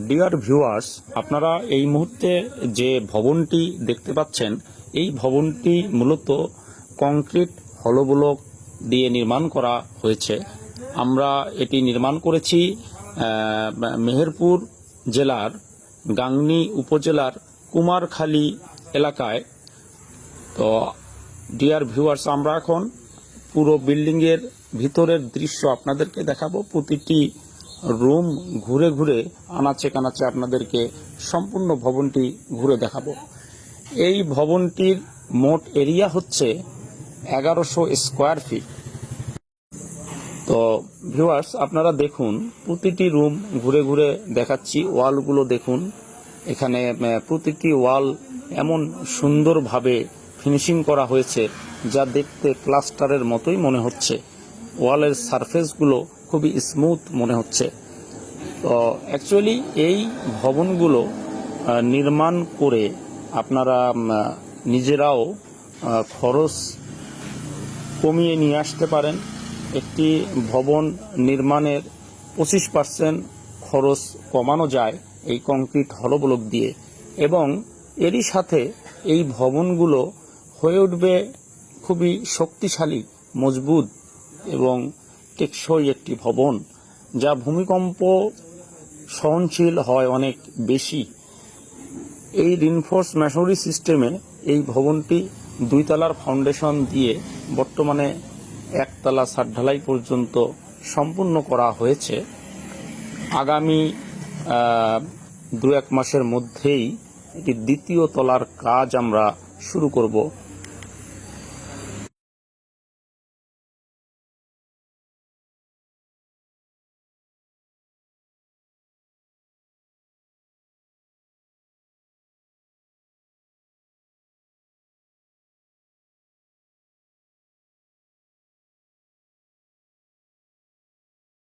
Dear viewers, আপনারা এই মুহূর্তে যে ভবনটি দেখতে পাচ্ছেন, এই ভবনটি মূলত কংক্রিট হলো ব্লক দিয়ে নির্মাণ করা হয়েছে। আমরা এটি নির্মাণ করেছি মেহেরপুর জেলার গাংনী উপজেলার কুমারখালী এলাকায়। তো ডিয়ার ভিউয়ার্স, আমরা এখন পুরো বিল্ডিংয়ের ভিতরের দৃশ্য আপনাদেরকে দেখাবো। প্রতিটি রুম ঘুরে ঘুরে আনাচে কানাচে আপনাদেরকে সম্পূর্ণ ভবনটি ঘুরে দেখাবো। এই ভবনটির মোট এরিয়া হচ্ছে 1100 স্কোয়ার ফিট। তো ভিউয়ার্স, আপনারা দেখুন, প্রতিটি রুম ঘুরে ঘুরে দেখাচ্ছি। ওয়ালগুলো দেখুন, এখানে প্রতিটি ওয়াল এমন সুন্দরভাবে ফিনিশিং করা হয়েছে যা দেখতে প্লাস্টারের মতোই মনে হচ্ছে। ওয়ালের সারফেসগুলো খুবই স্মুথ মনে হচ্ছে। তো অ্যাকচুয়ালি এই ভবনগুলো নির্মাণ করে আপনারা নিজেরাও খরচ কমিয়ে নিয়ে আসতে পারেন। একটি ভবন নির্মাণের 25% খরচ কমানো যায় এই কংক্রিট হলো ব্লক দিয়ে, এবং এরই সাথে এই ভবনগুলো হয়ে উঠবে খুবই শক্তিশালী, মজবুত এবং টেকসই একটি ভবন, যা ভূমিকম্প সহনশীল হয় অনেক বেশি। এই রিনফোর্স ম্যাসোনারি সিস্টেমে এই ভবনটি 2 তলার ফাউন্ডেশন দিয়ে বর্তমানে 1 তলা ছাদ ঢালাই পর্যন্ত সম্পূর্ণ করা হয়েছে। আগামী 2-1 মাসের মধ্যেই এটি 2য় তলার কাজ আমরা শুরু করব।